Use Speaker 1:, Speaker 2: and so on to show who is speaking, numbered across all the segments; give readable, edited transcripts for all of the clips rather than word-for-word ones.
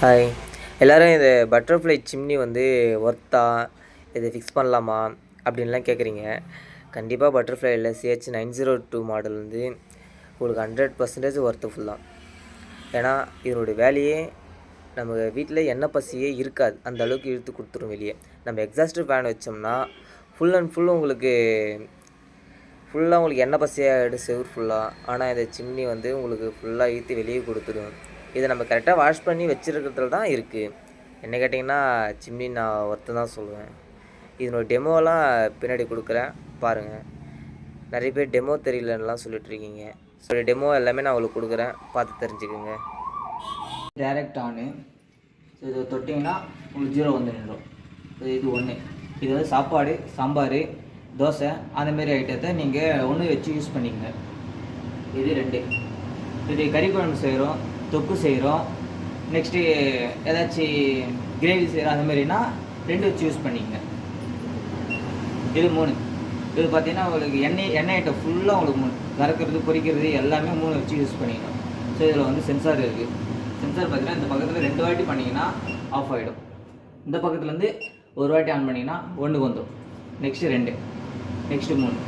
Speaker 1: Hi எல்லோரும் இது butterfly chimney வந்து ஒர்த்தா இது ஃபிக்ஸ் பண்ணலாமா அப்படின்லாம் கேட்குறீங்க. கண்டிப்பாக பட்டர்ஃப்ளையில் CH902 மாடல் வந்து உங்களுக்கு 100% ஒர்த்துஃபுல் தான். ஏன்னா இதனுடைய வேலையே நம்ம வீட்டில் எண்ணெய் பசியே இருக்காது, அந்த அளவுக்கு இழுத்து கொடுத்துரும் வெளியே. நம்ம எக்ஸாஸ்டர் ஃபேன் வச்சோம்னா ஃபுல் அண்ட் ஃபுல் உங்களுக்கு எண்ணெய் பசியாக ஆகிடும் செவுர் ஃபுல்லாக. ஆனால் இந்த சிம்னி வந்து உங்களுக்கு ஃபுல்லாக இழுத்து வெளியே கொடுத்துடும். இதை நம்ம கரெக்டாக வாஷ் பண்ணி வச்சுருக்கிறதுல தான் இருக்குது. என்ன கேட்டிங்கன்னா சிம்னி நான் ஒர்த்து தான் சொல்லுவேன். இதனோட டெமோலாம் பின்னாடி கொடுக்குறேன் பாருங்கள். நிறைய பேர் டெமோ தெரியலன்னெலாம் சொல்லிட்டுருக்கீங்க. ஸோ டெமோ எல்லாமே நான் உங்களுக்கு கொடுக்குறேன், பார்த்து தெரிஞ்சுக்கோங்க.
Speaker 2: டைரக்ட் ஆனு. ஸோ இதை தொட்டிங்கன்னா உங்களுக்கு 0 வந்து நின்றோம். இது ஒன்று. இது வந்து சாப்பாடு, சாம்பார், தோசை அந்தமாரி ஐட்டத்தை நீங்கள் ஒன்று வச்சு யூஸ் பண்ணிக்கங்க. இது 2. இது கறி குழம்பு செய்கிறோம், தொக்கு செய்கிறோம், நெக்ஸ்ட்டு ஏதாச்சும் கிரேவி செய்கிறோம், அந்த மாதிரினா 2 வச்சு யூஸ் பண்ணிக்கங்க. இது 3. இது பார்த்தீங்கன்னா உங்களுக்கு எண்ணெய் ஐட்டம் ஃபுல்லாக உங்களுக்கு 3 கறக்கிறது, பொரிக்கிறது எல்லாமே 3 வச்சு யூஸ் பண்ணிக்கணும். ஸோ இதில் வந்து சென்சார் இருக்குது. சென்சார் பார்த்தீங்கன்னா இந்த பக்கத்தில் 2 வாட்டி பண்ணிங்கன்னா ஆஃப் ஆகிடும். இந்த பக்கத்துலேருந்து ஒரு வாட்டி ஆன் பண்ணிங்கன்னா 1 வந்துடும். Next 2, next 3.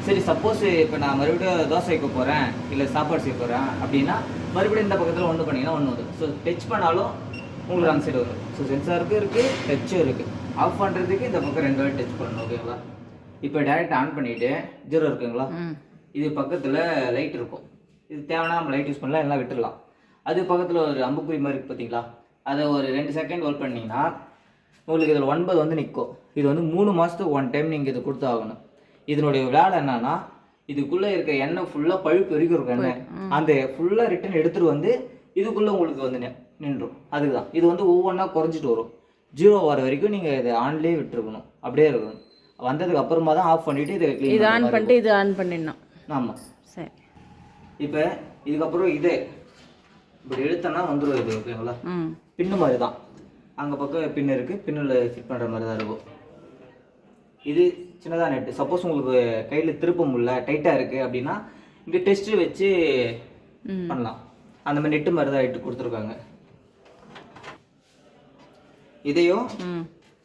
Speaker 2: சரி, சப்போஸ் இப்போ நான் மறுபடியும் தோசை வைக்க போகிறேன், இல்லை சாப்பாடு செய்ய போகிறேன் அப்படின்னா மறுபடியும் இந்த பக்கத்தில் 1 பண்ணிங்கன்னா 1 வரும். ஸோ டச் பண்ணாலும் உங்களுக்கு அந்த சைடு வரும். ஸோ சென்சாருக்கும் இருக்குது, டச்சும் இருக்குது. ஆஃப் பண்ணுறதுக்கு இந்த பக்கம் 2 வாட்டி டச் பண்ணணும். ஓகேங்களா? இப்போ டேரெக்ட் ஆன் பண்ணிவிட்டு 0 இருக்குங்களா, இது பக்கத்தில் லைட் இருக்கும். இது தேவைன்னா நம்ம லைட் யூஸ் பண்ணலாம், எல்லாம் விட்டுடலாம். அது பக்கத்தில் ஒரு அம்புக்குறி மாதிரி இருக்குது பார்த்தீங்களா, அதை ஒரு 2 செகண்ட் ஹோல்ட் பண்ணிங்கன்னா உங்களுக்கு இதில் 9 வந்து நிற்கும். இது வந்து 3 மாதத்துக்கு 1 டைம் நீங்கள் இதை கொடுத்து ஆகணும். இதனுடைய வேலை என்னன்னா, இதுக்குள்ளே இருக்க எண்ணெய் ஃபுல்லாக பழுப்பு வரைக்கும் இருக்கும் எண்ணெய், அந்த ஃபுல்லாக ரிட்டன் எடுத்துகிட்டு வந்து இதுக்குள்ளே உங்களுக்கு வந்து நின்றும். அதுதான் இது வந்து ஒவ்வொன்றா குறைஞ்சிட்டு வரும். 0 வர வரைக்கும் நீங்கள் இதை ஆன்லேயே விட்டுருக்கணும், அப்படியே இருக்கணும். வந்ததுக்கு அப்புறமா தான் ஆஃப் பண்ணிவிட்டு இதை
Speaker 3: ஆன் பண்ணிட்டு இது ஆன் பண்ணிடணும்.
Speaker 2: ஆமாம்.
Speaker 3: சரி,
Speaker 2: இப்போ இதுக்கப்புறம் இதே இப்படி எடுத்தோன்னா வந்துடும் இது. ஓகேங்களா? பின்னு மாதிரி தான், அங்கே பக்கம் பின்னு இருக்குது, பின்னில் ஃபிட் பண்ணுற மாதிரி தான் இருக்கும். இது சின்னதாக நெட்டு. சப்போஸ் உங்களுக்கு கையில் திருப்ப முடியல, டைட்டாக இருக்குது அப்படின்னா இங்கே டெஸ்ட்டு வச்சு பண்ணலாம். அந்த மாதிரி நெட்டு மாதிரி தான் இட்டு கொடுத்துருக்காங்க.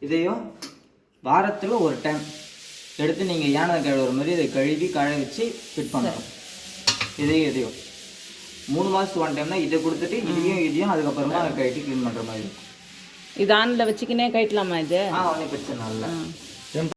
Speaker 2: இதையும் வாரத்தில் ஒரு டைம் எடுத்து நீங்கள் யானை கழுவுற மாதிரி இதை கழுவி கழுவி வச்சு ஃபிட் பண்ணணும். இதையும் 3 மாதத்துக்கு 1 டைம்னா இதை கொடுத்துட்டு இதையும் அதுக்கப்புறமா கழட்டி க்ளீன் பண்ணுற மாதிரி இருக்கும்.
Speaker 3: இது ஆனில் வச்சுக்கினே கட்டலாமா இது?
Speaker 2: ஒன்றும் பிரச்சனை இல்லை.